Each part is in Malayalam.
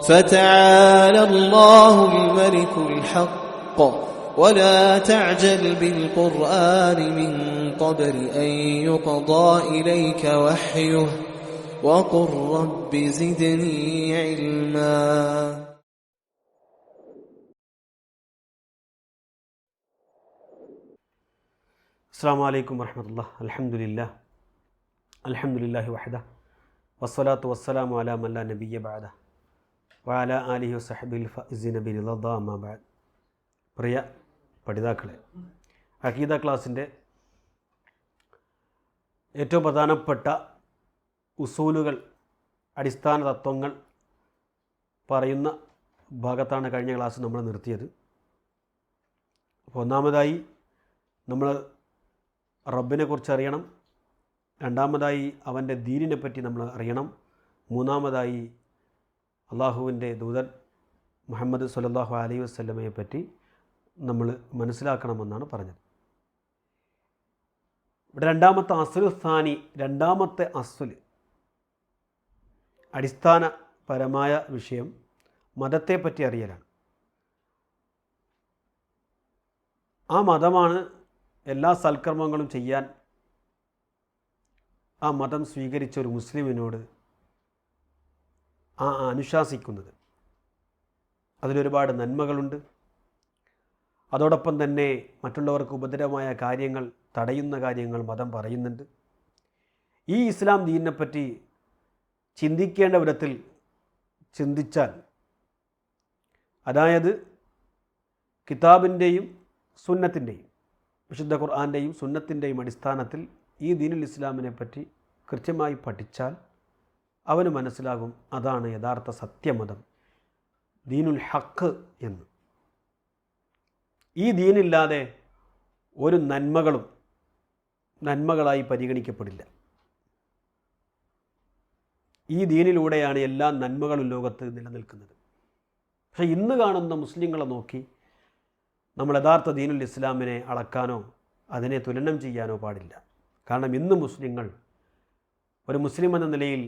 فتعالى الله الملك الحق ولا تعجل بالقرآن من قبل أن يقضى إليك وحيه وقل رب زدني علما. അസ്സലാമു അലൈക്കും വറഹ്മത്തുള്ളാഹി. അൽഹംദുലില്ലാഹി വഹദഹ വസ്സലാത്തു വസ്സലാമു അലാ മൻ ലാ നബിയ്യ ബഅദഹ വഅലാ ആലിഹി വസഹ്ബിൽ ഫൈസിന ബിറിളാ അമ്മാ ബഅദ്. പ്രിയ പഠിതാക്കളെ, അഖീദ ക്ലാസിൻ്റെ ഏറ്റവും പ്രധാനപ്പെട്ട ഉസൂലുകൾ, അടിസ്ഥാന തത്വങ്ങൾ പറയുന്ന ഭാഗത്താണ് കഴിഞ്ഞ ക്ലാസ് നമ്മൾ നിർത്തിയത്. അപ്പോൾ ഒന്നാമതായി നമ്മൾ റബ്ബിനെ കുറിച്ച് അറിയണം, രണ്ടാമതായി അവൻ്റെ ദീനിനെ പറ്റി നമ്മൾ അറിയണം, മൂന്നാമതായി അള്ളാഹുവിൻ്റെ ദൂതൻ മുഹമ്മദ് സ്വല്ലല്ലാഹു അലൈഹി വസല്ലമയെ പറ്റി നമ്മൾ മനസ്സിലാക്കണമെന്നാണ് പറഞ്ഞത്. ഇവിടെ രണ്ടാമത്തെ അസ്ലു സ്ഥാനി, രണ്ടാമത്തെ അസ്ല്, അടിസ്ഥാനപരമായ വിഷയം മതത്തെപ്പറ്റി അറിയലാണ്. ആ മതമാണ് എല്ലാ സൽക്കർമ്മങ്ങളും ചെയ്യാൻ ആ മതം സ്വീകരിച്ച ഒരു മുസ്ലിമിനോട് അനുശാസിക്കുന്നത്. അതിലൊരുപാട് നന്മകളുണ്ട്. അതോടൊപ്പം തന്നെ മറ്റുള്ളവർക്ക് ഉപദ്രവമായ കാര്യങ്ങൾ, തടയുന്ന കാര്യങ്ങൾ മതം പറയുന്നുണ്ട്. ഈ ഇസ്ലാം ദീനിനെപ്പറ്റി ചിന്തിക്കേണ്ട വിധത്തിൽ ചിന്തിച്ചാൽ, അതായത് കിതാബിൻ്റെയും സുന്നത്തിൻ്റെയും, വിശുദ്ധ ഖുർആൻ്റെയും സുന്നത്തിൻ്റെയും അടിസ്ഥാനത്തിൽ ഈ ദീനുൽ ഇസ്ലാമിനെ പറ്റി കൃത്യമായി പഠിച്ചാൽ അവന് മനസ്സിലാകും അതാണ് യഥാർത്ഥ സത്യമതം, ദീനുൽ ഹക്ക് എന്ന്. ഈ ദീനില്ലാതെ ഒരു നന്മകളും നന്മകളായി പരിഗണിക്കപ്പെടില്ല. ഈ ദീനിലൂടെയാണ് എല്ലാ നന്മകളും ലോകത്ത് നിലനിൽക്കുന്നത്. പക്ഷേ ഇന്ന് കാണുന്ന മുസ്ലിങ്ങളെ നോക്കി നമ്മൾ യഥാർത്ഥ ദീനുൽ ഇസ്ലാമിനെ അളക്കാനോ അതിനെ തുലനം ചെയ്യാനോ പാടില്ല. കാരണം ഇന്ന് മുസ്ലിങ്ങൾ ഒരു മുസ്ലിം എന്ന നിലയിൽ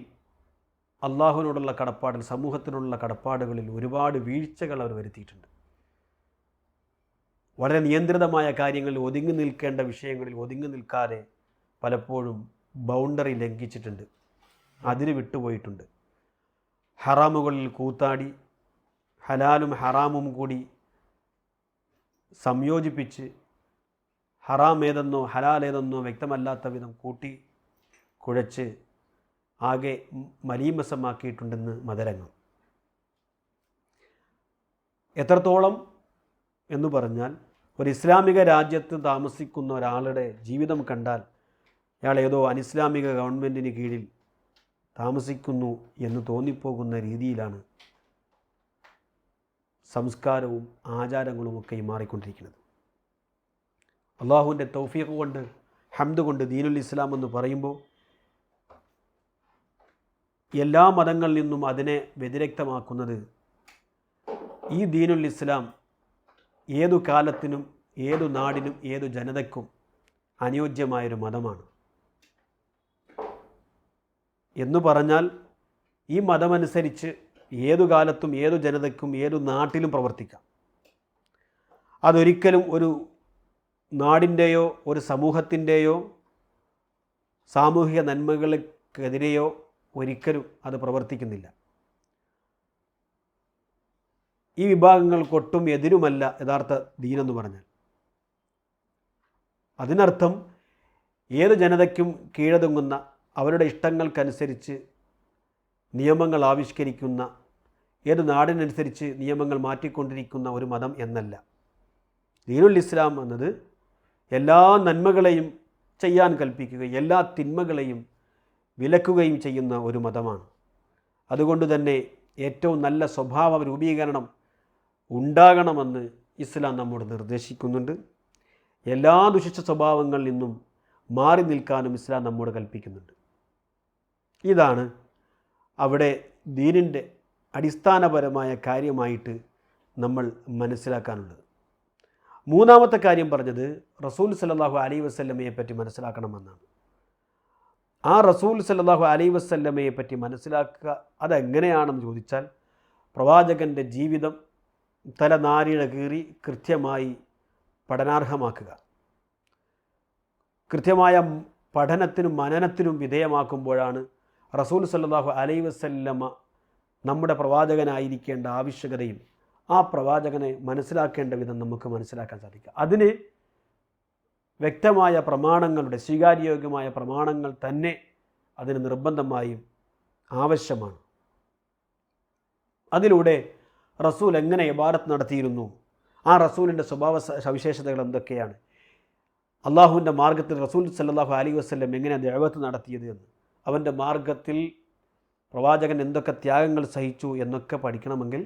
അള്ളാഹുവിനോടുള്ള കടപ്പാടിൽ, സമൂഹത്തിനോടുള്ള കടപ്പാടുകളിൽ ഒരുപാട് വീഴ്ചകൾ അവർ വരുത്തിയിട്ടുണ്ട്. വളരെ നിയന്ത്രിതമായ കാര്യങ്ങളിൽ ഒതുങ്ങി നിൽക്കേണ്ട വിഷയങ്ങളിൽ ഒതുങ്ങി നിൽക്കാതെ പലപ്പോഴും ബൗണ്ടറി ലംഘിച്ചിട്ടുണ്ട്, അതിര് വിട്ടുപോയിട്ടുണ്ട്. ഹറാമുകളിൽ കൂത്താടി ഹലാലും ഹറാമും കൂടി സംയോജിപ്പിച്ച് ഹറാം ഏതെന്നോ ഹലാൽ ഏതെന്നോ വ്യക്തമല്ലാത്ത വിധം കൂട്ടി കുഴച്ച് ആകെ മലീമസമാക്കിയിട്ടുണ്ടെന്ന് മതരംഗം. എത്രത്തോളം എന്ന് പറഞ്ഞാൽ, ഒരു ഇസ്ലാമിക രാജ്യത്ത് താമസിക്കുന്ന ഒരാളുടെ ജീവിതം കണ്ടാൽ അയാൾ ഏതോ അനിസ്ലാമിക ഗവൺമെൻറ്റിന് കീഴിൽ താമസിക്കുന്നു എന്ന് തോന്നിപ്പോകുന്ന രീതിയിലാണ് സംസ്കാരവും ആചാരങ്ങളുമൊക്കെ മാറിക്കൊണ്ടിരിക്കുന്നത്. അള്ളാഹുവിൻ്റെ തൗഫീഖ് കൊണ്ട്, ഹംദ് കൊണ്ട് ദീനുൽ ഇസ്ലാം എന്ന് പറയുമ്പോൾ എല്ലാ മതങ്ങളിൽ നിന്നും അതിനെ വ്യതിരക്തമാക്കുന്നത് ഈ ദീനുൽ ഇസ്ലാം ഏതു കാലത്തിനും ഏതു നാടിനും ഏതു ജനതയ്ക്കും അനുയോജ്യമായൊരു മതമാണ് എന്ന് പറഞ്ഞാൽ, ഈ മതമനുസരിച്ച് ഏതു കാലത്തും ഏതു ജനതയ്ക്കും ഏതു നാട്ടിലും പ്രവർത്തിക്കാം. അതൊരിക്കലും ഒരു നാടിൻ്റെയോ ഒരു സമൂഹത്തിൻ്റെയോ സാമൂഹിക നന്മകൾക്കെതിരെയോ ഒരിക്കലും അത് പ്രവർത്തിക്കുന്നില്ല. ഈ വിഭാഗങ്ങൾക്കൊട്ടും എതിരുമല്ല യഥാർത്ഥ ദീനെന്ന് പറഞ്ഞാൽ. അതിനർത്ഥം ഏത് ജനതയ്ക്കും കീഴടങ്ങുന്ന, അവരുടെ ഇഷ്ടങ്ങൾക്കനുസരിച്ച് നിയമങ്ങൾ ആവിഷ്കരിക്കുന്ന, ഏത് നാടിനനുസരിച്ച് നിയമങ്ങൾ മാറ്റിക്കൊണ്ടിരിക്കുന്ന ഒരു മതം എന്നല്ല. ദീനുൽ ഇസ്ലാം എന്നത് എല്ലാ നന്മകളെയും ചെയ്യാൻ കൽപ്പിക്കുകയും എല്ലാ തിന്മകളെയും വിലക്കുകയും ചെയ്യുന്ന ഒരു മതമാണ്. അതുകൊണ്ട് തന്നെ ഏറ്റവും നല്ല സ്വഭാവ രൂപീകരണം ഉണ്ടാകണമെന്ന് ഇസ്ലാം നമ്മോട് നിർദ്ദേശിക്കുന്നുണ്ട്. എല്ലാ ദുഷിച്ച സ്വഭാവങ്ങളിൽ നിന്നും മാറി നിൽക്കാനും ഇസ്ലാം നമ്മോട് കൽപ്പിക്കുന്നുണ്ട്. ഇതാണ് അവിടെ ദീനിൻ്റെ അടിസ്ഥാനപരമായ കാര്യമായിട്ട് നമ്മൾ മനസ്സിലാക്കാനുള്ളത്. മൂന്നാമത്തെ കാര്യം പറഞ്ഞത് റസൂൽ സല്ലല്ലാഹു അലൈഹി വസല്ലമയെ പറ്റി മനസ്സിലാക്കണമെന്നാണ്. ആ റസൂൽ സല്ലല്ലാഹു അലൈഹി വസല്ലമയെ പറ്റി മനസ്സിലാക്കുക അതെങ്ങനെയാണെന്ന് ചോദിച്ചാൽ, പ്രവാചകൻ്റെ ജീവിതം തലനാരിഴ കീറി കൃത്യമായി പഠനാർഹമാക്കുക. കൃത്യമായ പഠനത്തിനും മനനത്തിനും വിധേയമാക്കുമ്പോഴാണ് റസൂൽ സല്ലല്ലാഹു അലൈഹി വസല്ലമ നമ്മുടെ പ്രവാചകനായിരിക്കേണ്ട ആവശ്യകതയും ആ പ്രവാചകനെ മനസ്സിലാക്കേണ്ട വിധം നമുക്ക് മനസ്സിലാക്കാൻ സാധിക്കുക. അതിന് വ്യക്തമായ പ്രമാണങ്ങളുടെ സ്വീകാര്യോഗ്യമായ പ്രമാണങ്ങൾ തന്നെ അതിന് നിർബന്ധമായും ആവശ്യമാണ്. അതിലൂടെ റസൂൽ എങ്ങനെ ഇബാദത്ത് നടത്തിയിരുന്നു, ആ റസൂലിൻ്റെ സ്വഭാവ സവിശേഷതകൾ എന്തൊക്കെയാണ്, അള്ളാഹുവിൻ്റെ മാർഗത്തിൽ റസൂൽ സല്ലല്ലാഹു അലൈഹി വസല്ലം എങ്ങനെ ദഅവത്ത് നടത്തിയത് എന്ന്, അവൻ്റെ മാർഗത്തിൽ പ്രവാചകൻ എന്തൊക്കെ ത്യാഗങ്ങൾ സഹിച്ചു എന്നൊക്കെ പഠിക്കണമെങ്കിൽ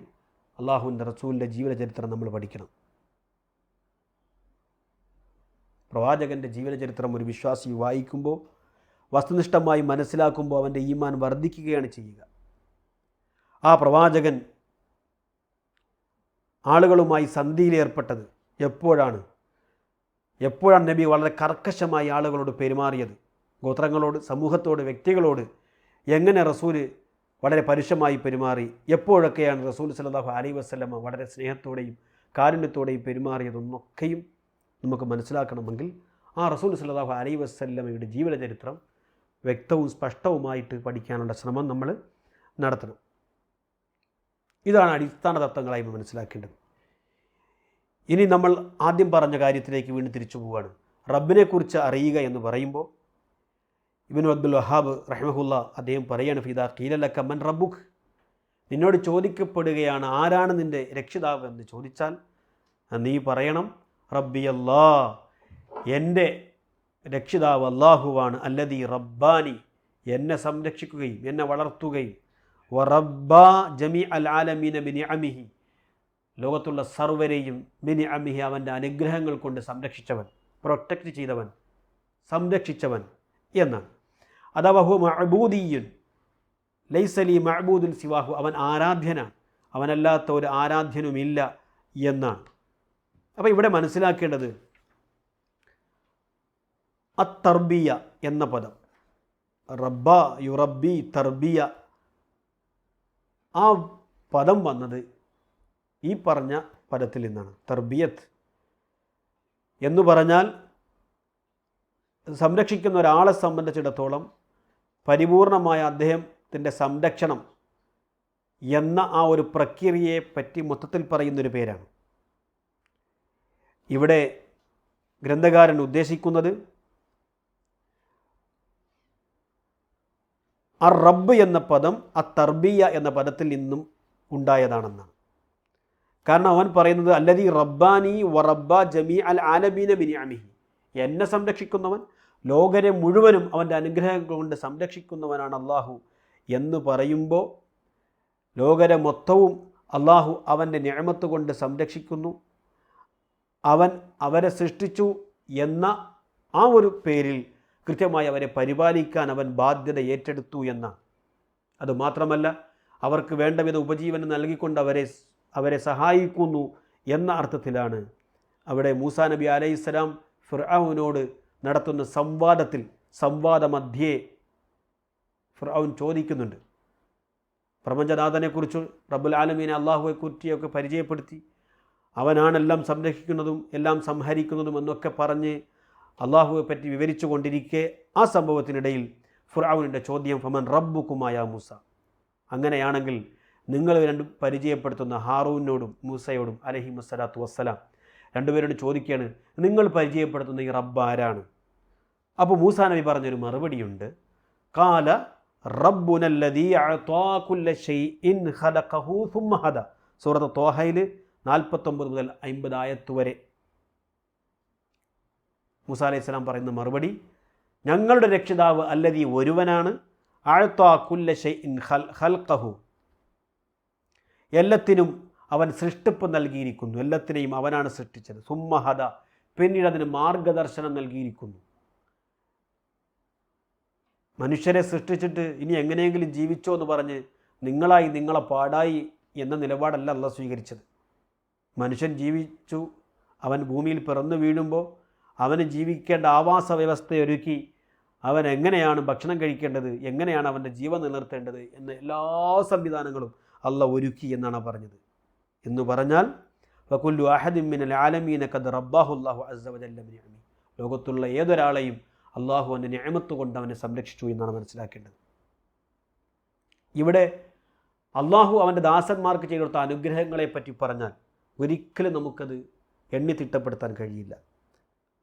അള്ളാഹുവിൻ്റെ റസൂലിൻ്റെ ജീവചരിത്രം നമ്മൾ പഠിക്കണം. പ്രവാചകൻ്റെ ജീവചരിത്രം ഒരു വിശ്വാസി വായിക്കുമ്പോൾ, വസ്തുനിഷ്ഠമായി മനസ്സിലാക്കുമ്പോൾ അവൻ്റെ ഈമാൻ വർദ്ധിക്കുകയാണ് ചെയ്യുക. ആ പ്രവാചകൻ ആളുകളുമായി സന്ധിയിലേർപ്പെട്ടത് എപ്പോഴാണ് നബി വളരെ കർക്കശമായി ആളുകളോട് പെരുമാറിയത്, ഗോത്രങ്ങളോട്, സമൂഹത്തോട്, വ്യക്തികളോട് എങ്ങനെ റസൂൽ വളരെ പരുഷമായി പെരുമാറി, എപ്പോഴൊക്കെയാണ് റസൂൽ സല്ലല്ലാഹു അലൈഹി വസല്ലമ വളരെ സ്നേഹത്തോടെയും കാരുണ്യത്തോടെയും പെരുമാറിയതെന്നൊക്കെയും നമുക്ക് മനസ്സിലാക്കണമെങ്കിൽ ആ റസൂൽ സല്ലല്ലാഹു അലൈഹി വസല്ലമയുടെ ജീവിതചരിത്രം വ്യക്തവും സ്പഷ്ടവുമായിട്ട് പഠിക്കാനുള്ള ശ്രമം നമ്മൾ നടത്തണം. ഇതാണ് അടിസ്ഥാന തത്വങ്ങളായി മനസ്സിലാക്കേണ്ടത്. ഇനി നമ്മൾ ആദ്യം പറഞ്ഞ കാര്യത്തിലേക്ക് വീണ്ടും തിരിച്ചു പോവുകയാണ്. റബ്ബിനെക്കുറിച്ച് അറിയുക എന്ന് പറയുമ്പോൾ ഇബ്നു അബ്ദുൽ വഹാബ് റഹിമഹുല്ല അദ്ദേഹം പറയാണ്, ഫിദാ ഖീല ലക മൻ റബ്ബുക്, നിന്നോട് ചോദിക്കപ്പെടുകയാണ് ആരാണ് നിൻ്റെ രക്ഷിതാവ് എന്ന് ചോദിച്ചാൽ നീ പറയണം റബ്ബി അല്ലാ, എൻ്റെ രക്ഷിതാവ് അല്ലാഹുവാണ്, അല്ലദീ റബ്ബാനി, എന്നെ സംരക്ഷിക്കുകയും എന്നെ വളർത്തുകയും, വറബ്ബ ജമീ അൽ ആലമീന ബിനിഅമിഹി, ലോകത്തുള്ള സർവരെയും ബിനിഅമിഹി, അവൻ്റെ അനുഗ്രഹങ്ങൾ കൊണ്ട് സംരക്ഷിച്ചവൻ, പ്രൊട്ടക്റ്റ് ചെയ്തവൻ, സംരക്ഷിച്ചവൻ എന്നാണ്. അഥവാ ഹു മഅബൂദിയ്യുൻ ലൈസ ലി മഅബൂദുൻ സിവാഹു, അവൻ ആരാധ്യനാണ്, അവനല്ലാത്ത ഒരു ആരാധ്യനുമില്ല എന്നാണ്. അപ്പോൾ ഇവിടെ മനസ്സിലാക്കേണ്ടത് അത്തർബിയ എന്ന പദം, റബ്ബ യുറബ്ബി തർബിയ, ആ പദം വന്നത് ഈ പറഞ്ഞ പദത്തിൽ നിന്നാണ്. തർബിയത്ത് എന്ന് പറഞ്ഞാൽ സംരക്ഷിക്കുന്ന ഒരാളെ സംബന്ധിച്ചിടത്തോളം പരിപൂർണമായ അദ്ദേഹത്തിൻ്റെ സംരക്ഷണം എന്ന ആ ഒരു പ്രക്രിയയെ പറ്റി മൊത്തത്തിൽ പറയുന്നൊരു പേരാണ്. ഇവിടെ ഗ്രന്ഥകാരൻ ഉദ്ദേശിക്കുന്നത് റബ്ബ് എന്ന പദം തർബിയ എന്ന പദത്തിൽ നിന്നും ഉണ്ടായതാണെന്നാണ്. കാരണം അവൻ പറയുന്നത് അല്ലദീ റബ്ബാനി വറബ്ബ ജമീ അൽ ആലമീന ബിനിഅമിഹി, എന്നെ സംരക്ഷിക്കുന്നവൻ, ലോകരെ മുഴുവനും അവൻ്റെ അനുഗ്രഹങ്ങൾ കൊണ്ട് സംരക്ഷിക്കുന്നവനാണ് അള്ളാഹു എന്ന് പറയുമ്പോൾ ലോകരെ മൊത്തവും അള്ളാഹു അവൻ്റെ നിഅമത്ത് കൊണ്ട് സംരക്ഷിക്കുന്നു, അവൻ അവരെ സൃഷ്ടിച്ചു എന്ന ആ ഒരു പേരിൽ കൃത്യമായി അവരെ പരിപാലിക്കാൻ അവൻ ബാധ്യത ഏറ്റെടുത്തു എന്നാണ്. അതുമാത്രമല്ല അവർക്ക് വേണ്ടവിധ ഉപജീവനം നൽകിക്കൊണ്ട് അവരെ സഹായിക്കുന്നു എന്ന അർത്ഥത്തിലാണ് അവിടെ മൂസാ നബി അലൈഹിസ്സലാം ഫിർഔനോട് നടത്തുന്ന സംവാദമധ്യേ ഫിർഔൻ ചോദിക്കുന്നുണ്ട്. പ്രപഞ്ചനാഥനെക്കുറിച്ച്, റബ്ബുൽ ആലമീനെ അള്ളാഹുവെക്കുറിച്ചൊക്കെ പരിചയപ്പെടുത്തി അവനാണെല്ലാം സംരക്ഷിക്കുന്നതും എല്ലാം സംഹരിക്കുന്നതും എന്നൊക്കെ പറഞ്ഞ് അള്ളാഹുവെ പറ്റി വിവരിച്ചു കൊണ്ടിരിക്കെ ആ സംഭവത്തിനിടയിൽ ഫിർഔനിൻ്റെ ചോദ്യം ഫമൻ റബ്ബുക്കുമായ മൂസ, അങ്ങനെയാണെങ്കിൽ നിങ്ങൾ രണ്ടും പരിചയപ്പെടുത്തുന്ന ഹാറൂനോടും മൂസയോടും അലൈഹിമുസ്സലാത്തു വസ്സലാം രണ്ടുപേരോട് ചോദിക്കുകയാണ്, നിങ്ങൾ പരിചയപ്പെടുത്തുന്ന ഈ റബ്ബ് ആരാണ്? അപ്പോൾ മൂസാ നബി പറഞ്ഞൊരു മറുപടിയുണ്ട്, ഖാല റബ്ബുനല്ലദീ അഅതാ കുല്ല ശൈഇൻ ഖലഖഹു സുമ്മ ഹദ, സൂറത്ത് ത്വാഹയിൽ 49 മുതൽ 50 ആയത്ത് വരെ മൂസാ അലൈഹിസ്സലാം പറയുന്ന മറുപടി, ഞങ്ങളുടെ രക്ഷിതാവ് അല്ലദീ ഒരുവനാണ്, അഅതാ കുല്ല ശൈഇൻ ഖൽഖഹു, എല്ലാത്തിനും അവൻ സൃഷ്ടിപ്പ് നൽകിയിരിക്കുന്നു, എല്ലാത്തിനെയും അവനാണ് സൃഷ്ടിച്ചത്, സുമ്മ ഹദ, പിന്നീട് അതിന് മാർഗദർശനം നൽകിയിരിക്കുന്നു. മനുഷ്യരെ സൃഷ്ടിച്ചിട്ട് ഇനി എങ്ങനെയെങ്കിലും ജീവിച്ചോ എന്ന് പറഞ്ഞ് നിങ്ങളായി നിങ്ങളെ പാടായി എന്ന നിലപാടല്ല അല്ലാഹു സ്വീകരിച്ചത്. മനുഷ്യൻ ജീവിച്ചു, അവൻ ഭൂമിയിൽ പിറന്നു വീഴുമ്പോൾ അവന് ജീവിക്കേണ്ട ആവാസ വ്യവസ്ഥയൊരുക്കി അവൻ എങ്ങനെയാണ് ഭക്ഷണം കഴിക്കേണ്ടത്, എങ്ങനെയാണ് അവൻ്റെ ജീവൻ നിലനിർത്തേണ്ടത് എന്ന എല്ലാ സംവിധാനങ്ങളും അള്ളാഹ് ഒരുക്കി എന്നാണ് പറഞ്ഞത്. എന്ന് പറഞ്ഞാൽ ഫകുല്ലു അഹദിൻ മിനൽ ആലമീന ഖദ് റബ്ബാഹുല്ലാഹു അസ്സ വജല്ല ബിനിഅമി, ലോകത്തുള്ള ഏതൊരാളെയും അള്ളാഹു അവൻ്റെ നിഅമത്ത് കൊണ്ട് അവനെ സംരക്ഷിച്ചു എന്നാണ് മനസ്സിലാക്കേണ്ടത്. ഇവിടെ അള്ളാഹു അവൻ്റെ ദാസന്മാർക്ക് ചെയ്തു കൊടുത്ത അനുഗ്രഹങ്ങളെ പറ്റി പറഞ്ഞാൽ ഒരിക്കലും നമുക്കത് എണ്ണി തിട്ടപ്പെടുത്താൻ കഴിയില്ല.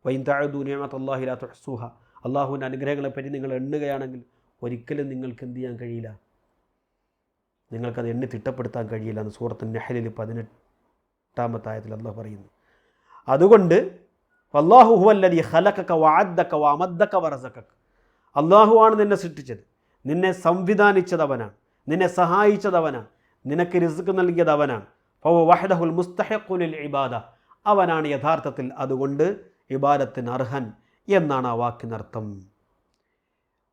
വൈൻ തഅദു നിഅമത്തല്ലാഹി ലാ തുഹ്സുഹ, അള്ളാഹുവിൻ്റെ അനുഗ്രഹങ്ങളെപ്പറ്റി നിങ്ങൾ എണ്ണുകയാണെങ്കിൽ ഒരിക്കലും നിങ്ങൾക്ക് എന്ത് ചെയ്യാൻ കഴിയില്ല, നിങ്ങൾക്കത് എണ്ണി തിട്ടപ്പെടുത്താൻ കഴിയില്ല എന്ന് സൂറത്തുൻ നഹ്ലിൽ 18-ാമത്തെ ആയത്തിൽ അള്ളാഹു പറയുന്നു. അതുകൊണ്ട് അല്ലാഹു ഹുവല്ലദീ ഖലഖക വഅദ്ദക വഅമദ്ദക വറസഖക, അള്ളാഹുവാണ് നിന്നെ സൃഷ്ടിച്ചത്, നിന്നെ സംവിധാനിച്ചതവനാണ്, നിന്നെ സഹായിച്ചതവനാണ്, നിനക്ക് റിസ്ക് നൽകിയതവനാണ്. ഫഹുവ വഹ്ദഹുൽ മുസ്തഹിഖു ലിൽ ഇബാദ, അവനാണ് യഥാർത്ഥത്തിൽ അതുകൊണ്ട് ഇബാദത്തിന് അർഹൻ എന്നാണ് ആ വാക്കിനർത്ഥം.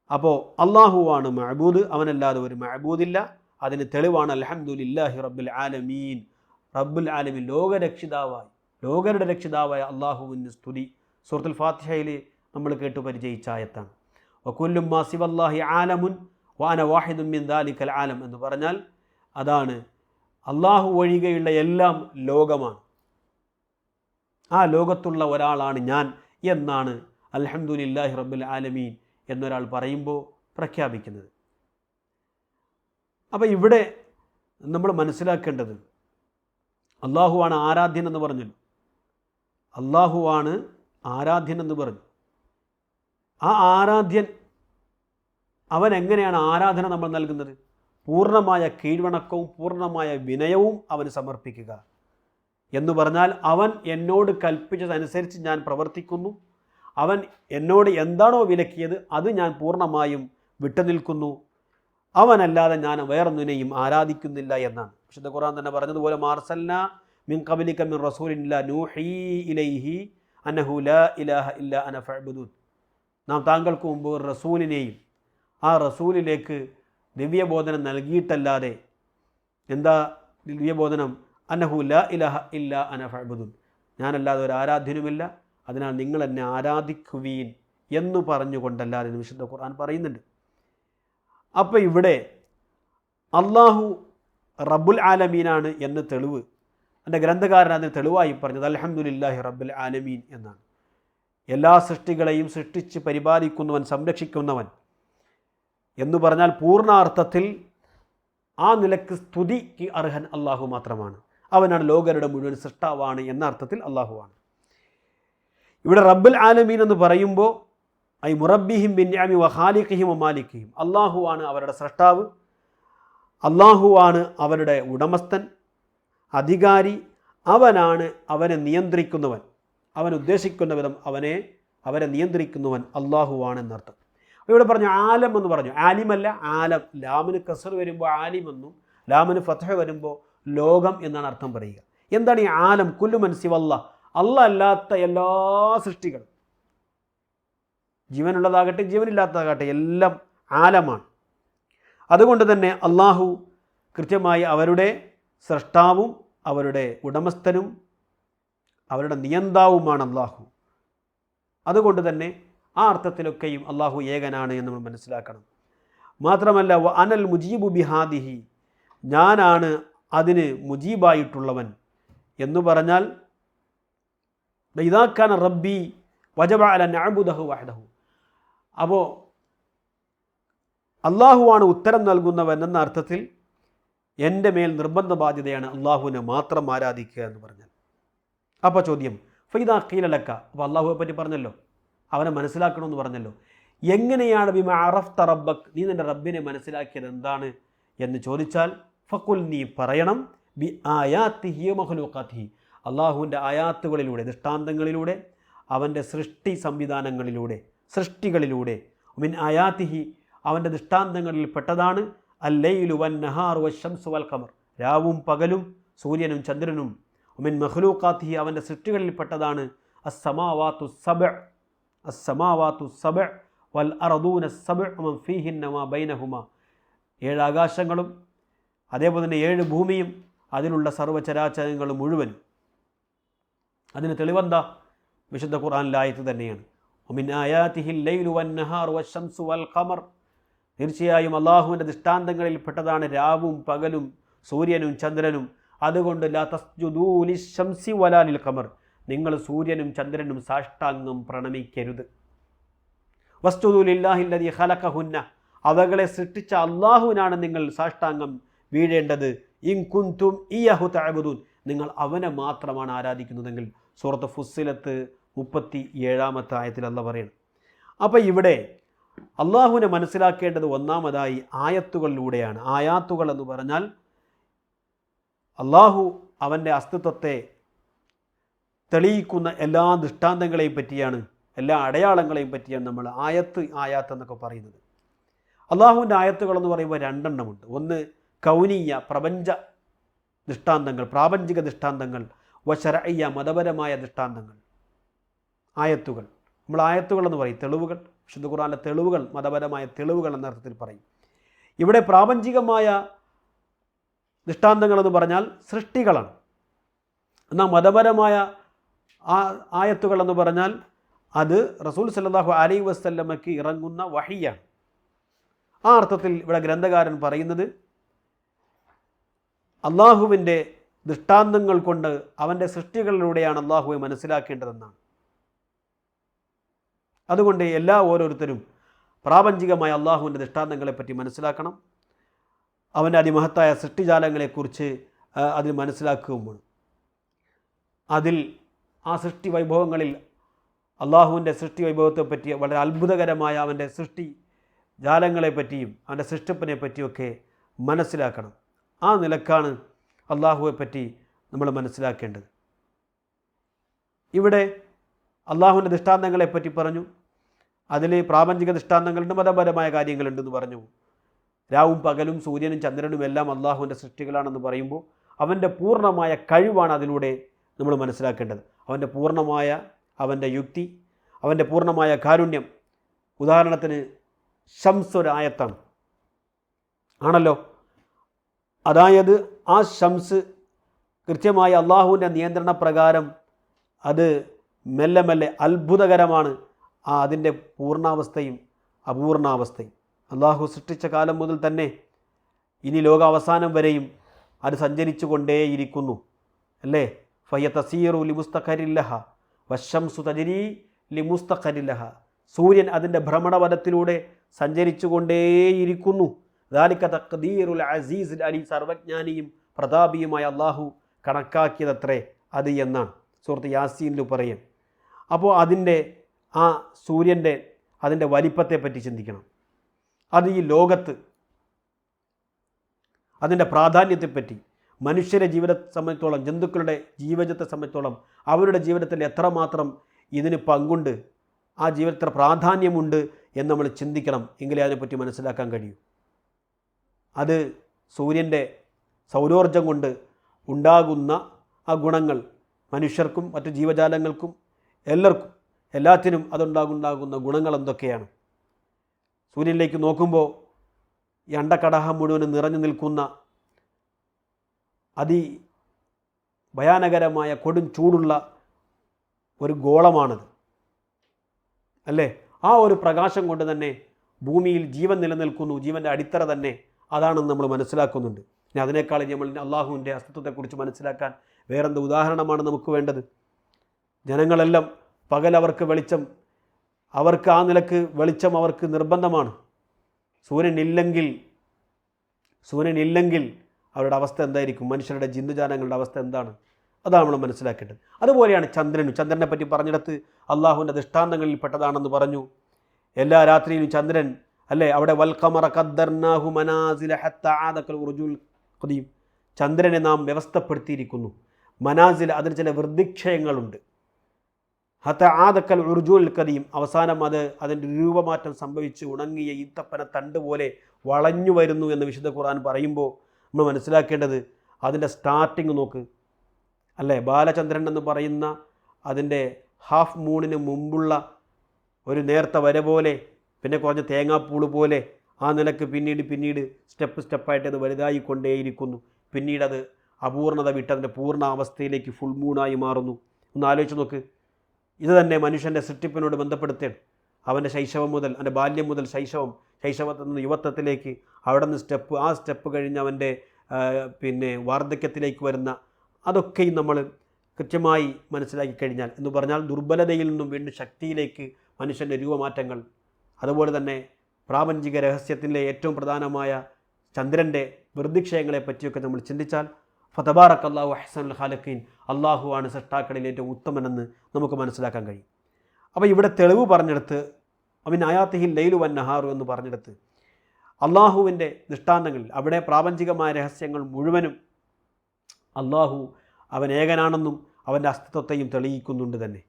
അപ്പോൾ അള്ളാഹുവാണ് മഅബൂദ്, അവനല്ലാതെ ഒരു മഅബൂദില്ല. അതിന് തെളിവാണ് അൽഹംദുലില്ലാഹി റബ്ബിൽ ആലമീൻ, റബ്ബുൽ ആലമീൻ ലോകരക്ഷിതാവായി, ലോകരുടെ രക്ഷിതാവായ അള്ളാഹുവിന് സ്തുതി. സൂറത്തുൽ ഫാത്തിഹയിൽ നമ്മൾ കേട്ടു പരിചയിച്ച ആയത്താണ്. വകുല്ലു മാ സിവല്ലാഹി ആലമുൻ വഅന വാഹിദുൻ മിൻ ദാലിക്കൽ ആലം എന്ന് പറഞ്ഞാൽ അതാണ് അള്ളാഹു ഒഴികെയുള്ള എല്ലാം ലോകമാണ്, ആ ലോകത്തുള്ള ഒരാളാണ് ഞാൻ എന്നാണ് അൽഹംദുലില്ലാഹി റബ്ബിൽ ആലമീൻ എന്നൊരാൾ പറയുമ്പോൾ പ്രഖ്യാപിക്കുന്നത്. അപ്പോൾ ഇവിടെ നമ്മൾ മനസ്സിലാക്കേണ്ടത് അള്ളാഹുവാണ് ആരാധ്യൻ എന്ന് പറഞ്ഞല്ലോ, അള്ളാഹുവാണ് ആരാധ്യൻ എന്ന് പറഞ്ഞു. ആ ആരാധ്യൻ അവൻ എങ്ങനെയാണ് ആരാധന നമ്മൾ നൽകുന്നത്? പൂർണ്ണമായ കീഴ്വണക്കവും പൂർണ്ണമായ വിനയവും അവന് സമർപ്പിക്കുക എന്ന് പറഞ്ഞാൽ അവൻ എന്നോട് കൽപ്പിച്ചതനുസരിച്ച് ഞാൻ പ്രവർത്തിക്കുന്നു, അവൻ എന്നോട് എന്താണോ വിലക്കിയത് അത് ഞാൻ പൂർണ്ണമായും വിട്ടുനിൽക്കുന്നു, അവനല്ലാതെ ഞാൻ വേറൊന്നിനെയും ആരാധിക്കുന്നില്ല എന്നാണ്. വിശുദ്ധ ഖുർആൻ തന്നെ പറഞ്ഞതുപോലെ മാർസൽനാ മിൻ ഖബലിക മിൻ റസൂലിൻ ലാ നൂഹി ഇലൈഹി അന്നഹു ലാ ഇലാഹ ഇല്ലാ അന ഫഅബ്ദൂൻ, നാം താങ്കൾക്ക് മുമ്പ് ഒരു റസൂലിനെയും ആ റസൂലിലേക്ക് ദിവ്യബോധനം നൽകിയിട്ടല്ലാതെ, എന്താ ദിവ്യബോധനം? അന്നഹു ലാ ഇലാഹ ഇല്ലാ അന ഫഅബ്ദൂൻ, ഞാനല്ലാതെ ഒരു ആരാധ്യനുമില്ല, അതിനാൽ നിങ്ങൾ എന്നെ ആരാധിക്കുവീൻ എന്ന് പറഞ്ഞുകൊണ്ടല്ലാതെ എന്ന് വിശുദ്ധ ഖുർആൻ പറയുന്നുണ്ട്. അപ്പോൾ ഇവിടെ അള്ളാഹു റബ്ബുൽ ആലമീനാണ് എന്ന് തെളിവ് എൻ്റെ ഗ്രന്ഥകാരൻ അതിന് തെളിവായി പറഞ്ഞത് അൽഹംദുലില്ലാഹി റബ്ബിൽ ആലമീൻ എന്നാണ്. എല്ലാ സൃഷ്ടികളെയും സൃഷ്ടിച്ച് പരിപാലിക്കുന്നവൻ, സംരക്ഷിക്കുന്നവൻ എന്ന് പറഞ്ഞാൽ പൂർണ്ണാർത്ഥത്തിൽ ആ നിലക്ക് സ്തുതിക്ക് അർഹൻ അള്ളാഹു മാത്രമാണ്. അവനാണ് ലോകരുടെ മുഴുവൻ സൃഷ്ടാവാണ് എന്ന അർത്ഥത്തിൽ അള്ളാഹുവാണ്. ഇവിടെ റബ്ബുൽ ആലമീൻ എന്ന് പറയുമ്പോൾ ഐ മുറബ്ബിഹിം ബിന്നിഅമി വഖാലിഖിഹിം വമാലിഖിഹിം, അള്ളാഹുവാണ് അവരുടെ സൃഷ്ടാവ്, അള്ളാഹുവാണ് അവരുടെ ഉടമസ്ഥൻ, അധികാരി, അവനാണ് അവനെ നിയന്ത്രിക്കുന്നവൻ, അവൻ ഉദ്ദേശിക്കുന്ന വിധം അവരെ നിയന്ത്രിക്കുന്നവൻ അള്ളാഹുവാണ് എന്നർത്ഥം. ഇവിടെ പറഞ്ഞു ആലം എന്ന് പറഞ്ഞു, ആലിമല്ല ആലം. ലാമിന് കസർ വരുമ്പോൾ ആലിമെന്നും ലാമിന് ഫത്ഹ വരുമ്പോൾ ലോകം എന്നാണ് അർത്ഥം പറയുക. എന്താണ് ഈ ആലം? കുല്ലു മൻ സിവല്ല, അല്ലാഹ് അല്ലാത്ത എല്ലാ സൃഷ്ടികളും, ജീവനുള്ളതാകട്ടെ ജീവനില്ലാത്തതാകട്ടെ എല്ലാം ആലമാണ്. അതുകൊണ്ട് തന്നെ അള്ളാഹു കൃത്യമായി അവരുടെ സൃഷ്ടാവും അവരുടെ ഉടമസ്ഥനും അവരുടെ നിയന്താവുമാണ് അള്ളാഹു. അതുകൊണ്ട് തന്നെ ആ അർത്ഥത്തിലൊക്കെയും അള്ളാഹു ഏകനാണ് എന്ന് നമ്മൾ മനസ്സിലാക്കണം. മാത്രമല്ല വ അനൽ മുജീബു ബിഹാദിഹി, ഞാനാണ് അതിന് മുജീബായിട്ടുള്ളവൻ എന്ന് പറഞ്ഞാൽ ഇദാ കാന റബ്ബി വജബ അല നഅബുദഹു വഹ്ദഹു, അപ്പോൾ അള്ളാഹുവാണ് ഉത്തരം നൽകുന്നവൻ എന്ന അർത്ഥത്തിൽ എൻ്റെ മേൽ നിർബന്ധ ബാധ്യതയാണ് അള്ളാഹുവിനെ മാത്രം ആരാധിക്കുക എന്ന് പറഞ്ഞാൽ. അപ്പോൾ ചോദ്യം ഫൈദാ ഖീല ലക, അപ്പോൾ അള്ളാഹുവെ പറ്റി പറഞ്ഞല്ലോ, അവനെ മനസ്സിലാക്കണമെന്ന് പറഞ്ഞല്ലോ. എങ്ങനെയാണ് ബിമ അറഫ്ത റബ്ബക്, നീ നിൻ്റെ റബ്ബിനെ മനസ്സിലാക്കിയത് എന്താണ് എന്ന് ചോദിച്ചാൽ ഫഖുൽ, നീ പറയണം ബി ആയാത്തിഹി മഖ്ലൂഖാത്തിഹി, അള്ളാഹുവിൻ്റെ ആയാത്തുകളിലൂടെ, ദൃഷ്ടാന്തങ്ങളിലൂടെ, അവൻ്റെ സൃഷ്ടി സംവിധാനങ്ങളിലൂടെ, സൃഷ്ടികളിലൂടെ. മിൻ ആയാത്തിഹി, അവൻ്റെ ദൃഷ്ടാന്തങ്ങളിൽ പെട്ടതാണ് അല്ലൈലു വൻ നഹാറു വശംസു വൽ ഖമർ, രാവും പകലും സൂര്യനും ചന്ദ്രനും. മിൻ മഖ്ലൂഖാത്തിഹി, അവൻ്റെ സൃഷ്ടികളിൽ പെട്ടതാണ് അസ്സമാവാതു സബ് വൽ അർദൂന സബ് വമൻ ഫീഹിന്ന വമാ ബൈനഹുമ, 7 ആകാശങ്ങളും അതേപോലെ തന്നെ 7 ഭൂമിയും അതിലുള്ള സർവ്വചരാചരങ്ങളും മുഴുവനും. അതിന് തെളിവെന്താ? വിശുദ്ധ ഖുർആനിലെ ആയത്ത് തന്നെയാണ്. വമിൻ ആയാതിഹിൽ ലൈലു വൻ നഹാറു വശംസു വൽ ഖമർ, തീർച്ചയായും അള്ളാഹുവിൻ്റെ ദൃഷ്ടാന്തങ്ങളിൽ പെട്ടതാണ് രാവും പകലും സൂര്യനും ചന്ദ്രനും. അതുകൊണ്ട് ലാ തസ്ജുദൂ ലിശ്ശംസി വലാ ലിൽ ഖമർ, നിങ്ങൾ സൂര്യനും ചന്ദ്രനും സാഷ്ടാംഗം പ്രണമിക്കരുത്. വസ്ജുദൂ ലില്ലാഹില്ലദീ ഖലഖഹുന്ന, അവകളെ സൃഷ്ടിച്ച അള്ളാഹുവിനാണ് നിങ്ങൾ സാഷ്ടാംഗം വീഴേണ്ടത്. ഇൻ കുൻതും ഇയ്യഹു തഅബുദൂൻ, നിങ്ങൾ അവനെ മാത്രമാണ് ആരാധിക്കുന്നതെങ്കിൽ. സൂറത്ത് ഫുസ്സിലത്ത് 37-ാമത്തെ ആയത്തിൽ അല്ലാഹ് പറയുന്നു. അപ്പോൾ ഇവിടെ അള്ളാഹുവിനെ മനസ്സിലാക്കേണ്ടത് ഒന്നാമതായി ആയത്തുകളിലൂടെയാണ്. ആയാത്തുകൾ എന്ന് പറഞ്ഞാൽ അള്ളാഹു അവൻ്റെ അസ്തിത്വത്തെ തെളിയിക്കുന്ന എല്ലാ ദൃഷ്ടാന്തങ്ങളെയും പറ്റിയാണ്, എല്ലാ അടയാളങ്ങളെയും പറ്റിയാണ് നമ്മൾ ആയാത്ത് എന്നൊക്കെ പറയുന്നത്. അള്ളാഹുവിൻ്റെ ആയത്തുകളെന്ന് പറയുമ്പോൾ രണ്ടെണ്ണമുണ്ട്. ഒന്ന് കൗനീയ പ്രപഞ്ച ദൃഷ്ടാന്തങ്ങൾ, പ്രാപഞ്ചിക ദൃഷ്ടാന്തങ്ങൾ. വശരയ്യ മതപരമായ ദൃഷ്ടാന്തങ്ങൾ. ആയത്തുകൾ, നമ്മൾ ആയത്തുകൾ എന്ന് പറയും, തെളിവുകൾ. വിശുദ്ധ ഖുർആനിലെ തെളിവുകൾ, മതപരമായ തെളിവുകൾ എന്ന അർത്ഥത്തിൽ പറയും. ഇവിടെ പ്രാപഞ്ചികമായ ദൃഷ്ടാന്തങ്ങളെന്ന് പറഞ്ഞാൽ സൃഷ്ടികളാണ്. എന്നാൽ മതപരമായ ആയത്തുകൾ എന്ന് പറഞ്ഞാൽ അത് റസൂൽ സല്ലല്ലാഹു അലൈഹി വസല്ലമയ്ക്ക് ഇറങ്ങുന്ന വഹിയാണ്. ആ അർത്ഥത്തിൽ ഇവിടെ ഗ്രന്ഥകാരൻ പറയുന്നത് അള്ളാഹുവിൻ്റെ ദൃഷ്ടാന്തങ്ങൾ കൊണ്ട് അവൻ്റെ സൃഷ്ടികളിലൂടെയാണ് അള്ളാഹുവെ മനസ്സിലാക്കേണ്ടതെന്നാണ്. അതുകൊണ്ട് ഓരോരുത്തരും പ്രാപഞ്ചികമായ അള്ളാഹുവിൻ്റെ ദൃഷ്ടാന്തങ്ങളെപ്പറ്റി മനസ്സിലാക്കണം. അവൻ്റെ അതിമഹത്തായ സൃഷ്ടിജാലങ്ങളെക്കുറിച്ച് അതിൽ മനസ്സിലാക്കുകയുമാണ്. അതിൽ ആ സൃഷ്ടി വൈഭവങ്ങളിൽ അള്ളാഹുവിൻ്റെ സൃഷ്ടി വൈഭവത്തെപ്പറ്റി, വളരെ അത്ഭുതകരമായ അവൻ്റെ സൃഷ്ടി ജാലങ്ങളെപ്പറ്റിയും അവൻ്റെ സൃഷ്ടിപ്പിനെ പറ്റിയൊക്കെ മനസ്സിലാക്കണം. ആ നിലക്കാണ് അള്ളാഹുവെപ്പറ്റി നമ്മൾ മനസ്സിലാക്കേണ്ടത്. ഇവിടെ അള്ളാഹുവിൻ്റെ ദൃഷ്ടാന്തങ്ങളെപ്പറ്റി പറഞ്ഞു. അതിൽ പ്രാപഞ്ചിക ദൃഷ്ടാന്തങ്ങളുണ്ട്, മതപരമായ കാര്യങ്ങളുണ്ടെന്ന് പറഞ്ഞു. രാവും പകലും സൂര്യനും ചന്ദ്രനും എല്ലാം അള്ളാഹുവിൻ്റെ സൃഷ്ടികളാണെന്ന് പറയുമ്പോൾ അവൻ്റെ പൂർണ്ണമായ കഴിവാണ് അതിലൂടെ നമ്മൾ മനസ്സിലാക്കേണ്ടത്. അവൻ്റെ പൂർണ്ണമായ അവൻ്റെ യുക്തി, അവൻ്റെ പൂർണ്ണമായ കാരുണ്യം. ഉദാഹരണത്തിന് ശംസ് ഒരു ആയത്താണ് ആണല്ലോ. അതായത് ആ ശംസ് കൃത്യമായി അള്ളാഹുവിൻ്റെ നിയന്ത്രണ പ്രകാരം അത് മെല്ലെ മെല്ലെ അത്ഭുതകരമാണ്. അതിൻ്റെ പൂർണ്ണാവസ്ഥയും അപൂർണാവസ്ഥയും അള്ളാഹു സൃഷ്ടിച്ച കാലം മുതൽ തന്നെ ഇനി ലോകാവസാനം വരെയും അത് സഞ്ചരിച്ചു കൊണ്ടേയിരിക്കുന്നു അല്ലേ. ഫയ തസീറു ലിമുസ്തഖരില്ലഹ വശംസു തജരി ലിമുസ്തഖരില്ലഹ, സൂര്യൻ അതിൻ്റെ ഭ്രമണപഥത്തിലൂടെ സഞ്ചരിച്ചു കൊണ്ടേയിരിക്കുന്നു. ദാലിക തഖ്ദീറുൽ അസീസ് അലി, സർവജ്ഞാനിയും പ്രതാപിയുമായ അള്ളാഹു കണക്കാക്കിയതത്രേ അത് എന്നാണ് സൂറത്ത് യാസീനിൽ പറയും. അപ്പോൾ അതിൻ്റെ ആ സൂര്യൻ്റെ അതിൻ്റെ വലിപ്പത്തെപ്പറ്റി ചിന്തിക്കണം. അത് ഈ ലോകത്ത് അതിൻ്റെ പ്രാധാന്യത്തെപ്പറ്റി, മനുഷ്യരെ ജീവിതത്തെ സംബന്ധിച്ചോളം, ജന്തുക്കളുടെ ജീവിതത്തെ സംബന്ധിച്ചോളം അവരുടെ ജീവിതത്തിൽ എത്രമാത്രം ഇതിന് പങ്കുണ്ട്, ആ ജീവിതത്തിൽ പ്രാധാന്യമുണ്ട് എന്ന് നമ്മൾ ചിന്തിക്കണം. എങ്കിലേ അതിനെപ്പറ്റി മനസ്സിലാക്കാൻ കഴിയൂ. അത് സൂര്യൻ്റെ സൗരോർജം കൊണ്ട് ഉണ്ടാകുന്ന ആ ഗുണങ്ങൾ മനുഷ്യർക്കും മറ്റു ജീവജാലങ്ങൾക്കും എല്ലാത്തിനും അതുണ്ടാകുന്ന ഗുണങ്ങൾ എന്തൊക്കെയാണ്? സൂര്യനിലേക്ക് നോക്കുമ്പോൾ ഈ അണ്ടക്കടഹം മുഴുവനും നിറഞ്ഞു നിൽക്കുന്ന ഭയാനകരമായ കൊടും ചൂടുള്ള ഒരു ഗോളമാണത് അല്ലേ. ആ ഒരു പ്രകാശം കൊണ്ട് തന്നെ ഭൂമിയിൽ ജീവൻ നിലനിൽക്കുന്നു, ജീവൻ്റെ അടിത്തറ തന്നെ അതാണെന്ന് നമ്മൾ മനസ്സിലാക്കുന്നുണ്ട്. ഇനി അതിനേക്കാൾ നമ്മൾ അള്ളാഹുവിൻ്റെ അസ്തിത്വത്തെക്കുറിച്ച് മനസ്സിലാക്കാൻ വേറെന്ത് ഉദാഹരണമാണ് നമുക്ക് വേണ്ടത്? ജനങ്ങളെല്ലാം പകൽ അവർക്ക് വെളിച്ചം, അവർക്ക് ആ നിലക്ക് വെളിച്ചം അവർക്ക് നിർബന്ധമാണ്. സൂര്യനില്ലെങ്കിൽ അവരുടെ അവസ്ഥ എന്തായിരിക്കും? മനുഷ്യരുടെ ജിന്തുജാലങ്ങളുടെ അവസ്ഥ എന്താണ്? അതാണ് നമ്മൾ മനസ്സിലാക്കേണ്ടത്. അതുപോലെയാണ് ചന്ദ്രനെ പറ്റി പറഞ്ഞിടത്ത് അള്ളാഹുവിൻ്റെ ദൃഷ്ടാന്തങ്ങളിൽ പെട്ടതാണെന്ന് പറഞ്ഞു. എല്ലാ രാത്രിയിലും ചന്ദ്രൻ അല്ലേ, അവിടെ വൽഖമറ ഖദ്ദർനാഹു മനാസില ഹത്താ ആദകൽ ഉർജുൽ ഖദീം, ചന്ദ്രനെ നാം വ്യവസ്ഥപ്പെടുത്തിയിരിക്കുന്നു. മനാസിൽ, അതിന് ചില വൃദ്ധിക്ഷയങ്ങളുണ്ട്. ഹത്താ ആദകൽ ഉർജുൽ ഖദീം, അവസാനം അതിൻ്റെ രൂപമാറ്റം സംഭവിച്ച് ഉണങ്ങിയ ഈത്തപ്പന തണ്ട് പോലെ വളഞ്ഞു വരുന്നു എന്ന് വിശുദ്ധ ഖുർആൻ പറയുമ്പോൾ നമ്മൾ മനസ്സിലാക്കേണ്ടത് അതിൻ്റെ സ്റ്റാർട്ടിങ് നോക്ക് അല്ലേ. ബാലചന്ദ്രൻ എന്ന് പറയുന്ന അതിൻ്റെ ഹാഫ് മൂണിന് മുമ്പുള്ള ഒരു നേർത്ത വര പോലെ, പിന്നെ കുറഞ്ഞ തേങ്ങാപ്പൂള് പോലെ ആ നിലക്ക് പിന്നീട് സ്റ്റെപ്പായിട്ട് അത് വലുതായിക്കൊണ്ടേയിരിക്കുന്നു. പിന്നീട് അത് അപൂർണത വിട്ട് അതിൻ്റെ പൂർണ്ണ അവസ്ഥയിലേക്ക് ഫുൾ മൂണായി മാറുന്നു. ഒന്ന് ആലോചിച്ച് നോക്ക്. ഇത് തന്നെ മനുഷ്യൻ്റെ സൃഷ്ടിപ്പിനോട് ബന്ധപ്പെടുത്തേൺ. അവൻ്റെ ശൈശവം മുതൽ, അവൻ്റെ ബാല്യം മുതൽ ശൈശവത്തിൽ നിന്ന് യുവത്വത്തിലേക്ക്, അവിടെ നിന്ന് സ്റ്റെപ്പ് കഴിഞ്ഞ് അവൻ്റെ പിന്നെ വാർദ്ധക്യത്തിലേക്ക് വരുന്ന അതൊക്കെയും നമ്മൾ കൃത്യമായി മനസ്സിലാക്കി കഴിഞ്ഞാൽ എന്ന് പറഞ്ഞാൽ ദുർബലതയിൽ നിന്നും വീണ്ടും ശക്തിയിലേക്ക് മനുഷ്യൻ്റെ രൂപമാറ്റങ്ങൾ, അതുപോലെ തന്നെ പ്രാപഞ്ചിക രഹസ്യത്തിലെ ഏറ്റവും പ്രധാനമായ ചന്ദ്രൻ്റെ വൃദ്ധിക്ഷയങ്ങളെ പറ്റിയൊക്കെ നമ്മൾ ചിന്തിച്ചാൽ ഫതബാറക്കല്ലാഹു അഹ്സനുൽ ഖാലിഖീൻ, അള്ളാഹുവാണ് സൃഷ്ടാക്കളിൽ ഏറ്റവും ഉത്തമനെന്ന് നമുക്ക് മനസ്സിലാക്കാൻ കഴിയും. അപ്പോൾ ഇവിടെ തെളിവ് പറഞ്ഞെടുത്ത് അമിൻ ആയാത്തിഹിൽ ലൈലു വൻ നഹാറു എന്ന് പറഞ്ഞെടുത്ത് അള്ളാഹുവിൻ്റെ ദൃഷ്ടാന്തങ്ങളിൽ അവിടെ പ്രാപഞ്ചികമായ രഹസ്യങ്ങൾ മുഴുവനും അള്ളാഹു അവൻ ഏകനാണെന്നും അവൻ്റെ അസ്തിത്വത്തെയും തെളിയിക്കുന്നുണ്ട് തന്നെ.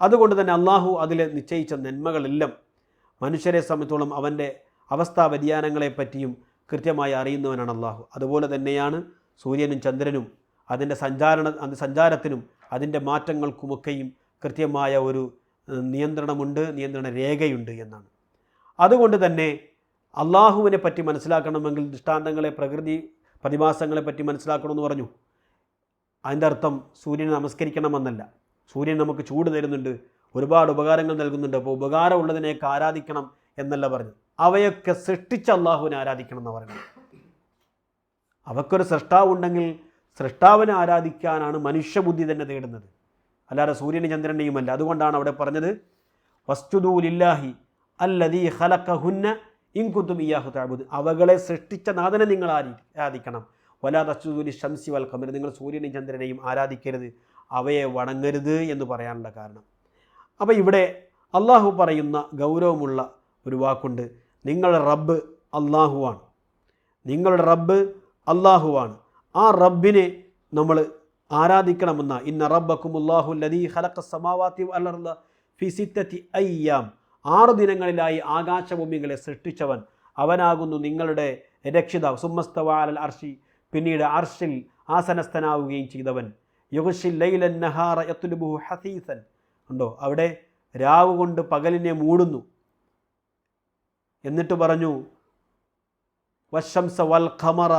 അതുകൊണ്ട് തന്നെ അള്ളാഹു അതിൽ നിശ്ചയിച്ച നന്മകളെല്ലാം മനുഷ്യരെ സംബന്ധിച്ചോളം അവൻ്റെ അവസ്ഥാ വ്യതിയാനങ്ങളെപ്പറ്റിയും കൃത്യമായി അറിയുന്നവനാണ് അള്ളാഹു. അതുപോലെ തന്നെയാണ് സൂര്യനും ചന്ദ്രനും അതിൻ്റെ സഞ്ചാരത്തിനും അതിൻ്റെ മാറ്റങ്ങൾക്കുമൊക്കെയും കൃത്യമായ ഒരു നിയന്ത്രണമുണ്ട്, നിയന്ത്രണ രേഖയുണ്ട് എന്നാണ്. അതുകൊണ്ട് തന്നെ അള്ളാഹുവിനെ പറ്റി മനസ്സിലാക്കണമെങ്കിൽ ദൃഷ്ടാന്തങ്ങളെ, പ്രകൃതി പ്രതിഭാസങ്ങളെ പറ്റി മനസ്സിലാക്കണമെന്ന് പറഞ്ഞു. അതിൻ്റെ അർത്ഥം സൂര്യനെ നമസ്കരിക്കണമെന്നല്ല. സൂര്യൻ നമുക്ക് ചൂട് തരുന്നുണ്ട്, ഒരുപാട് ഉപകാരങ്ങൾ നൽകുന്നുണ്ട്, അപ്പോൾ ഉപകാരമുള്ളതിനെയൊക്കെ ആരാധിക്കണം എന്നല്ല പറഞ്ഞു. അവയൊക്കെ സൃഷ്ടിച്ച അള്ളാഹുവിനെ ആരാധിക്കണം എന്ന് പറയുന്നത്. അവക്കൊരു സൃഷ്ടാവുണ്ടെങ്കിൽ സൃഷ്ടാവിനെ ആരാധിക്കാനാണ് മനുഷ്യബുദ്ധി തന്നെ തേടുന്നത്, അല്ലാതെ സൂര്യനെ ചന്ദ്രനെയുമല്ല. അതുകൊണ്ടാണ് അവിടെ പറഞ്ഞത് വസ്ജുദൂ ലില്ലാഹി അല്ലദീ ഖലഖഹുന്ന ഇൻ കുന്തും ഇയ്യാഹു തഅബുദൂൻ. അവകളെ സൃഷ്ടിച്ച നാഥനെ നിങ്ങൾ ആരാധിക്കണം. വലാ തസ്ജുദൂ ലിശംസി വൽ ഖമർ, നിങ്ങൾ സൂര്യനെയും ചന്ദ്രനെയും ആരാധിക്കരുത്, അവയെ വണങ്ങരുത് എന്ന് പറയാനുള്ള കാരണം. അപ്പോൾ ഇവിടെ അള്ളാഹു പറയുന്ന ഗൗരവമുള്ള ഒരു വാക്കുണ്ട്. നിങ്ങളുടെ റബ്ബ് അള്ളാഹുവാണ്, നിങ്ങളുടെ റബ്ബ് അള്ളാഹുവാണ്. ആ റബ്ബിനെ നമ്മൾ ആരാധിക്കണമെന്ന ഇന്ന റബ്ബക്കുമുല്ലാഹു ലദീ ഖലഖസ് സമാവാതി വൽ അർള ഫി സിത്തത്തി അയ്യാം, 6 ദിനങ്ങളിലായി ആകാശഭൂമികളെ സൃഷ്ടിച്ചവൻ അവനാകുന്നു നിങ്ങളുടെ രക്ഷിതാവ്. സുമ്മസ്തവാ അലൽ അർശി, പിന്നീട് അർഷിൽ ആസനസ്ഥനാവുകയും ചെയ്തവൻ. യുഗ്ശിൽ ലൈലൻ നഹാറ യത്ലുബുഹു ഹസീസൻ, ഉണ്ടോ അവിടെ രാവ് കൊണ്ട് പകലിനെ മൂടുന്നു. എന്നിട്ട് പറഞ്ഞു വശംസ വൽ ഖമറ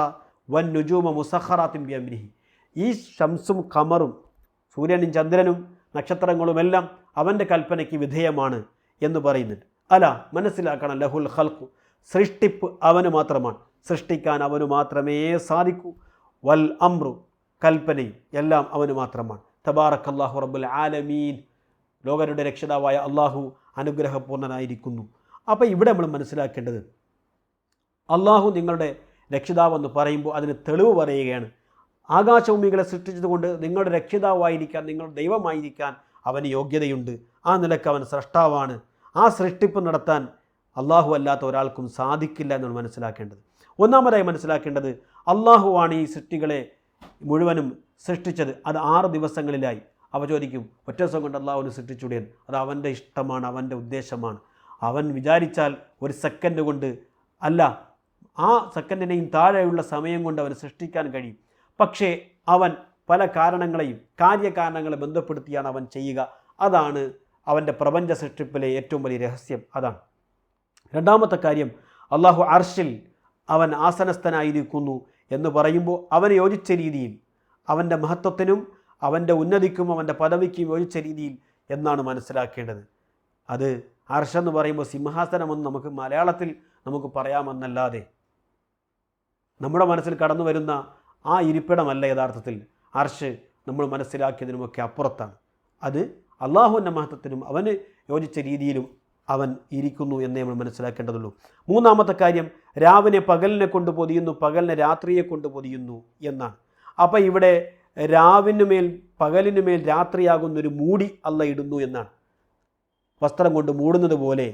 വൻ നുജൂമ മുസഖറാത്തിൻ ബിഅംരിഹി, ഈ ശംസും ഖമറും സൂര്യനും ചന്ദ്രനും നക്ഷത്രങ്ങളുമെല്ലാം അവൻ്റെ കൽപ്പനയ്ക്ക് വിധേയമാണ് എന്ന് പറയുന്നുണ്ട്. അല്ല, മനസ്സിലാക്കണം, ലഹുൽ ഖൽഖു, സൃഷ്ടിപ്പ് അവന് മാത്രമാണ്, സൃഷ്ടിക്കാൻ അവന് മാത്രമേ സാധിക്കൂ. വൽ അംറു, കൽപ്പനയും എല്ലാം അവന് മാത്രമാണ്. തബാറക്കല്ലാഹു റബ്ബുൽ ആലമീൻ, ലോകരുടെ രക്ഷിതാവായ അള്ളാഹു അനുഗ്രഹപൂർണ്ണനായിരിക്കുന്നു. അപ്പോൾ ഇവിടെ നമ്മൾ മനസ്സിലാക്കേണ്ടത് അള്ളാഹു നിങ്ങളുടെ രക്ഷിതാവെന്ന് പറയുമ്പോൾ അതിന് തെളിവ് പറയുകയാണ്. ആകാശഭൂമികളെ സൃഷ്ടിച്ചതുകൊണ്ട് നിങ്ങളുടെ രക്ഷിതാവായിരിക്കാൻ, നിങ്ങളുടെ ദൈവമായിരിക്കാൻ അവന് യോഗ്യതയുണ്ട്. ആ നിലക്ക് അവൻ സൃഷ്ടാവാണ്. ആ സൃഷ്ടിപ്പ് നടത്താൻ അള്ളാഹു അല്ലാത്ത ഒരാൾക്കും സാധിക്കില്ല എന്നാണ് മനസ്സിലാക്കേണ്ടത്. ഒന്നാമതായി മനസ്സിലാക്കേണ്ടത് അള്ളാഹുവാണ് ഈ സൃഷ്ടികളെ മുഴുവനും സൃഷ്ടിച്ചത്. അത് 6 ദിവസങ്ങളിലായി. അവ ചോദിക്കും, ഒറ്റ ദിവസം കൊണ്ട് അള്ളാഹുവിനെ സൃഷ്ടിച്ചുടൻ? അത് അവൻ്റെ ഇഷ്ടമാണ്, അവൻ്റെ ഉദ്ദേശമാണ്. അവൻ വിചാരിച്ചാൽ ഒരു സെക്കൻഡ് കൊണ്ട്, അല്ല ആ സെക്കൻഡിനെയും താഴെയുള്ള സമയം കൊണ്ട് അവന് സൃഷ്ടിക്കാൻ കഴിയും. പക്ഷേ അവൻ പല കാരണങ്ങളെയും കാര്യകാരണങ്ങളെ ബന്ധപ്പെടുത്തിയാണ് അവൻ ചെയ്യുക. അതാണ് അവൻ്റെ പ്രപഞ്ച സൃഷ്ടിപ്പിലെ ഏറ്റവും വലിയ രഹസ്യം. അതാണ്. രണ്ടാമത്തെ കാര്യം, അള്ളാഹു അർഷിൽ അവൻ ആസനസ്ഥനായിരിക്കുന്നു എന്ന് പറയുമ്പോൾ അവന് യോജിച്ച രീതിയിൽ, അവൻ്റെ മഹത്വത്തിനും അവൻ്റെ ഉന്നതിക്കും അവൻ്റെ പദവിക്കും യോജിച്ച രീതിയിൽ എന്നാണ് മനസ്സിലാക്കേണ്ടത്. അത് അർഷെന്ന് പറയുമ്പോൾ സിംഹാസനമെന്ന് നമുക്ക് മലയാളത്തിൽ നമുക്ക് പറയാമെന്നല്ലാതെ നമ്മുടെ മനസ്സിൽ കടന്നു വരുന്ന ആ ഇരിപ്പിടമല്ല യഥാർത്ഥത്തിൽ അർഷ്. നമ്മൾ മനസ്സിലാക്കിയതിനുമൊക്കെ അപ്പുറത്താണ്. അത് അള്ളാഹുവിൻ്റെ മഹത്വത്തിനും അവന് യോജിച്ച രീതിയിലും അവൻ ഇരിക്കുന്നു എന്നേ നമ്മൾ മനസ്സിലാക്കേണ്ടതുള്ളൂ. മൂന്നാമത്തെ കാര്യം, രാവിനെ പകലിനെ കൊണ്ട് പൊതിയുന്നു, പകലിനെ രാത്രിയെ കൊണ്ട് പൊതിയുന്നു എന്നാണ്. അപ്പോൾ ഇവിടെ രാവിനുമേൽ പകലിനുമേൽ രാത്രിയാകുന്നൊരു മൂടി അല്ല ഇടുന്നു എന്നാണ്. വസ്ത്രം കൊണ്ട് മൂടുന്നത് പോലെ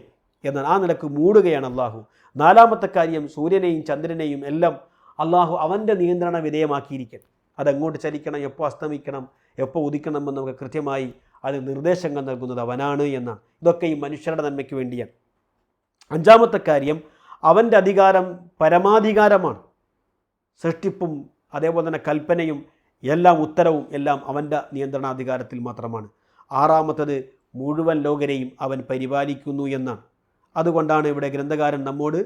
എന്നാണ്. ആ നിലക്ക് മൂടുകയാണ് അള്ളാഹു. നാലാമത്തെ കാര്യം, സൂര്യനെയും ചന്ദ്രനെയും എല്ലാം അള്ളാഹു അവൻ്റെ നിയന്ത്രണ വിധേയമാക്കിയിരിക്കണം. അതെങ്ങോട്ട് ചലിക്കണം, എപ്പോൾ അസ്തമിക്കണം, എപ്പോൾ ഉദിക്കണമെന്ന് നമുക്ക് കൃത്യമായി അത് നിർദ്ദേശങ്ങൾ നൽകുന്നത് അവനാണ് എന്നാണ്. ഇതൊക്കെ ഈ മനുഷ്യരുടെ നന്മയ്ക്ക് വേണ്ടിയാണ്. അഞ്ചാമത്തെ കാര്യം, അവൻ്റെ അധികാരം പരമാധികാരമാണ്. സൃഷ്ടിപ്പും അതേപോലെ തന്നെ കൽപ്പനയും എല്ലാം ഉത്തരവും എല്ലാം അവൻ്റെ നിയന്ത്രണാധികാരത്തിൽ മാത്രമാണ്. ആറാമത്തത്, മുഴുവൻ ലോകരെയും അവൻ പരിപാലിക്കുന്നു എന്നാണ്. അതുകൊണ്ടാണ് ഇവിടെ ഗ്രന്ഥകാരൻ നമ്മോട്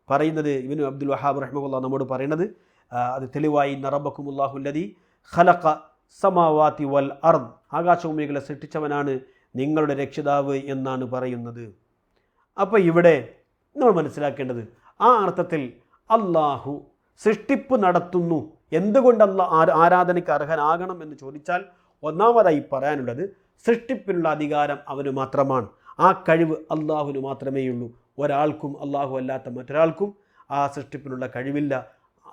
പറയുന്നത്, ഇബ്നു അബ്ദുൽ വഹാബ് റഹ്മഹുല്ലാഹ് നമ്മോട് പറയുന്നത്, അത് തെളിവായി റബ്ബക്കുമുല്ലാഹു ലദീ ഖലഖ സമാവാതി വൽ അർദ്, ആകാശഭൂമികളെ സൃഷ്ടിച്ചവനാണ് നിങ്ങളുടെ രക്ഷിതാവ് എന്നാണ് പറയുന്നത്. അപ്പോൾ ഇവിടെ നമ്മൾ മനസ്സിലാക്കേണ്ടത് ആ അർത്ഥത്തിൽ അള്ളാഹു സൃഷ്ടിപ്പ് നടത്തുന്നു. എന്തുകൊണ്ട് അല്ലാഹ് ആരാധനയ്ക്ക് അർഹനാകണം എന്ന് ചോദിച്ചാൽ ഒന്നാമതായി പറയാനുള്ളത് സൃഷ്ടിപ്പിനുള്ള അധികാരം അവന് മാത്രമാണ്. ആ കഴിവ് അള്ളാഹുവിന് മാത്രമേയുള്ളൂ. ഒരാൾക്കും അള്ളാഹു അല്ലാത്ത മറ്റൊരാൾക്കും ആ സൃഷ്ടിപ്പിനുള്ള കഴിവില്ല.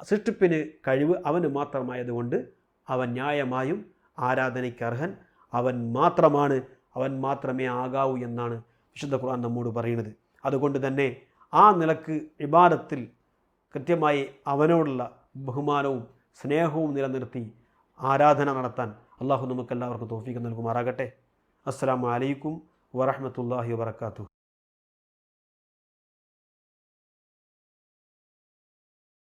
സൃഷ്ടിപ്പിന് കഴിവ് അവന് മാത്രമായതുകൊണ്ട് അവൻ ന്യായമായും ആരാധനയ്ക്ക് അർഹൻ അവൻ മാത്രമാണ്, അവൻ മാത്രമേ ആകാവൂ എന്നാണ് വിശുദ്ധ ഖുർആൻ നമ്മോട് പറയുന്നത്. അതുകൊണ്ട് തന്നെ ആ നിലക്ക് ഇബാദത്തിൽ കൃത്യമായി അവനോടുള്ള ബഹുമാനവും സ്നേഹവും നിലനിർത്തി ആരാധന നടത്താൻ അള്ളാഹു നമുക്കെല്ലാവർക്കും തൗഫീഖ് നൽകുമാറാകട്ടെ. അസ്സലാമു അലൈക്കും വറഹ്മത്തുള്ളാഹി വബറകാതുഹു.